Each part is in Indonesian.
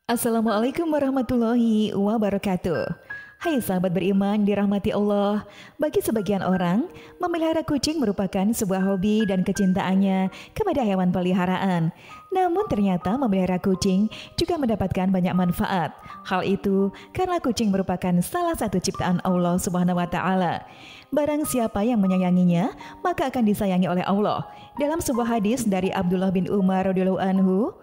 Assalamualaikum warahmatullahi wabarakatuh. Hai sahabat beriman dirahmati Allah. Bagi sebagian orang, memelihara kucing merupakan sebuah hobi dan kecintaannya kepada hewan peliharaan. Namun ternyata memelihara kucing juga mendapatkan banyak manfaat. Hal itu karena kucing merupakan salah satu ciptaan Allah Subhanahu wa taala. Barang siapa yang menyayanginya, maka akan disayangi oleh Allah. Dalam sebuah hadis dari Abdullah bin Umar radhiyallahu anhu,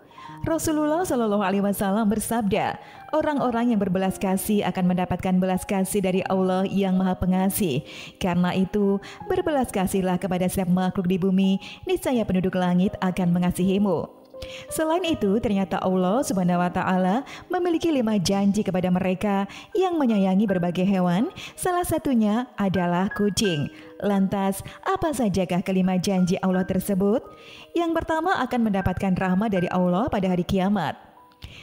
Rasulullah Shallallahu Alaihi Wasallam bersabda, orang-orang yang berbelas kasih akan mendapatkan belas kasih dari Allah yang Maha Pengasih. Karena itu, berbelas kasihlah kepada setiap makhluk di bumi, niscaya penduduk langit akan mengasihimu. Selain itu, ternyata Allah Subhanahu wa taala memiliki 5 janji kepada mereka yang menyayangi berbagai hewan, salah satunya adalah kucing. Lantas, apa sajakah kelima janji Allah tersebut? Yang pertama, akan mendapatkan rahmat dari Allah pada hari kiamat.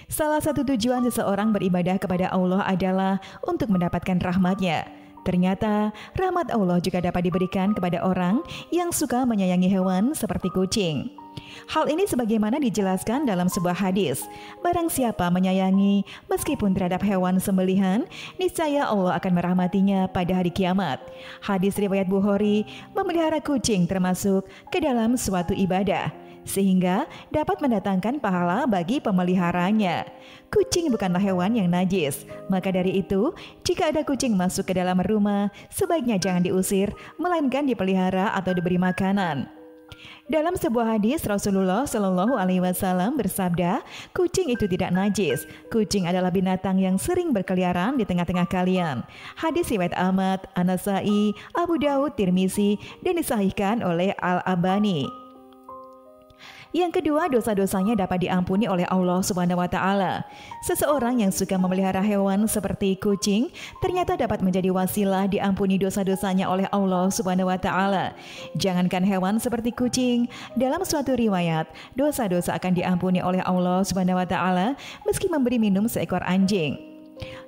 Salah satu tujuan seseorang beribadah kepada Allah adalah untuk mendapatkan rahmat-Nya. Ternyata, rahmat Allah juga dapat diberikan kepada orang yang suka menyayangi hewan seperti kucing. Hal ini sebagaimana dijelaskan dalam sebuah hadis. Barang siapa menyayangi meskipun terhadap hewan sembelihan, niscaya Allah akan merahmatinya pada hari kiamat. Hadis riwayat Bukhari, memelihara kucing termasuk ke dalam suatu ibadah, sehingga dapat mendatangkan pahala bagi pemeliharanya. Kucing bukanlah hewan yang najis. Maka dari itu, jika ada kucing masuk ke dalam rumah, sebaiknya jangan diusir, melainkan dipelihara atau diberi makanan. Dalam sebuah hadis, Rasulullah Shallallahu Alaihi Wasallam bersabda, kucing itu tidak najis. Kucing adalah binatang yang sering berkeliaran di tengah-tengah kalian. Hadis riwayat Ahmad, An-Nasai, Abu Daud, Tirmizi, dan disahihkan oleh Al-Albani. Yang kedua, dosa-dosanya dapat diampuni oleh Allah Subhanahu wa taala. Seseorang yang suka memelihara hewan seperti kucing ternyata dapat menjadi wasilah diampuni dosa-dosanya oleh Allah Subhanahu wa taala. Jangankan hewan seperti kucing, dalam suatu riwayat, dosa-dosa akan diampuni oleh Allah Subhanahu wa taala meski memberi minum seekor anjing.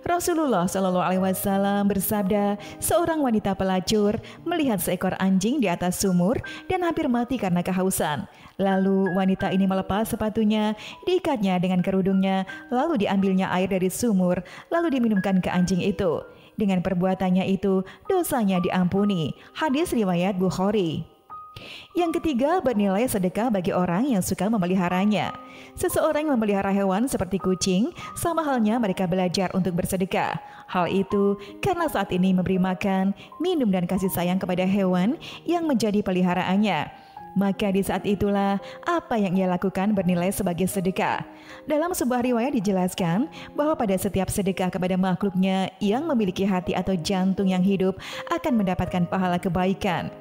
Rasulullah Shallallahu Alaihi Wasallam bersabda, seorang wanita pelacur melihat seekor anjing di atas sumur dan hampir mati karena kehausan. Lalu wanita ini melepas sepatunya, diikatnya dengan kerudungnya, lalu diambilnya air dari sumur, lalu diminumkan ke anjing itu. Dengan perbuatannya itu, dosanya diampuni. Hadis riwayat Bukhari. Yang ketiga, bernilai sedekah bagi orang yang suka memeliharanya. Seseorang yang memelihara hewan seperti kucing, sama halnya mereka belajar untuk bersedekah. Hal itu karena saat ini memberi makan, minum dan kasih sayang kepada hewan yang menjadi peliharaannya. Maka di saat itulah apa yang ia lakukan bernilai sebagai sedekah. Dalam sebuah riwayat dijelaskan bahwa pada setiap sedekah kepada makhluknya yang memiliki hati atau jantung yang hidup akan mendapatkan pahala kebaikan.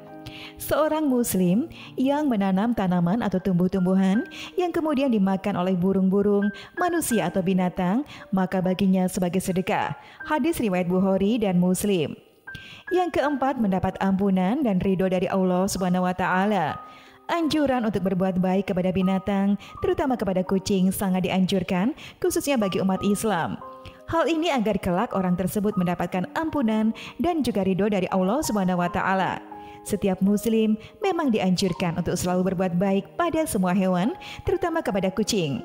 Seorang muslim yang menanam tanaman atau tumbuh-tumbuhan yang kemudian dimakan oleh burung-burung, manusia atau binatang, maka baginya sebagai sedekah. Hadis riwayat Bukhari dan Muslim. Yang keempat, mendapat ampunan dan ridho dari Allah Subhanahu wa taala. Anjuran untuk berbuat baik kepada binatang, terutama kepada kucing, sangat dianjurkan, khususnya bagi umat Islam. Hal ini agar kelak orang tersebut mendapatkan ampunan dan juga ridho dari Allah Subhanahu wa taala. Setiap muslim memang dianjurkan untuk selalu berbuat baik pada semua hewan, terutama kepada kucing.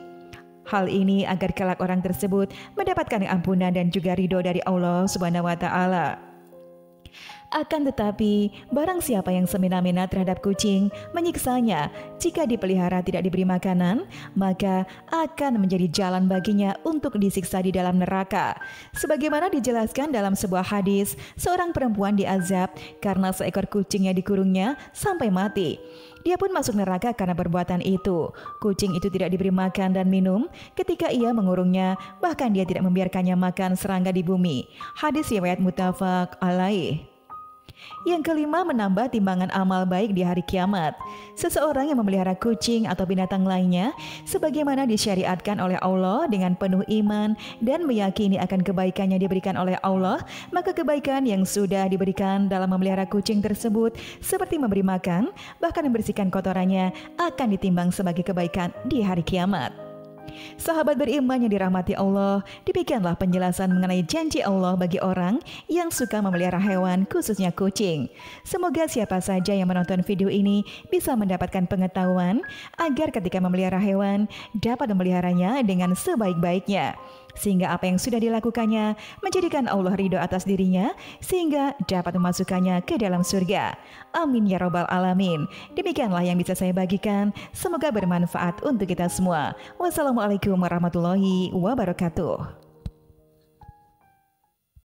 Hal ini agar kelak orang tersebut mendapatkan ampunan dan juga ridho dari Allah Subhanahu wa taala. Akan tetapi, barang siapa yang semena-mena terhadap kucing, menyiksanya jika dipelihara tidak diberi makanan, maka akan menjadi jalan baginya untuk disiksa di dalam neraka. Sebagaimana dijelaskan dalam sebuah hadis, seorang perempuan diazab karena seekor kucing yang dikurungnya sampai mati. Dia pun masuk neraka karena perbuatan itu. Kucing itu tidak diberi makan dan minum ketika ia mengurungnya, bahkan dia tidak membiarkannya makan serangga di bumi. Hadis riwayat muttafaq alaih. Yang kelima, menambah timbangan amal baik di hari kiamat. Seseorang yang memelihara kucing atau binatang lainnya, sebagaimana disyariatkan oleh Allah dengan penuh iman dan meyakini akan kebaikannya diberikan oleh Allah, maka kebaikan yang sudah diberikan dalam memelihara kucing tersebut, seperti memberi makan, bahkan membersihkan kotorannya, akan ditimbang sebagai kebaikan di hari kiamat. Sahabat beriman yang dirahmati Allah, demikianlah penjelasan mengenai janji Allah bagi orang yang suka memelihara hewan, khususnya kucing. Semoga siapa saja yang menonton video ini bisa mendapatkan pengetahuan agar ketika memelihara hewan dapat memeliharanya dengan sebaik-baiknya, sehingga apa yang sudah dilakukannya menjadikan Allah ridho atas dirinya, sehingga dapat memasukkannya ke dalam surga. Amin ya robbal alamin. Demikianlah yang bisa saya bagikan, semoga bermanfaat untuk kita semua. Wassalamualaikum warahmatullahi wabarakatuh.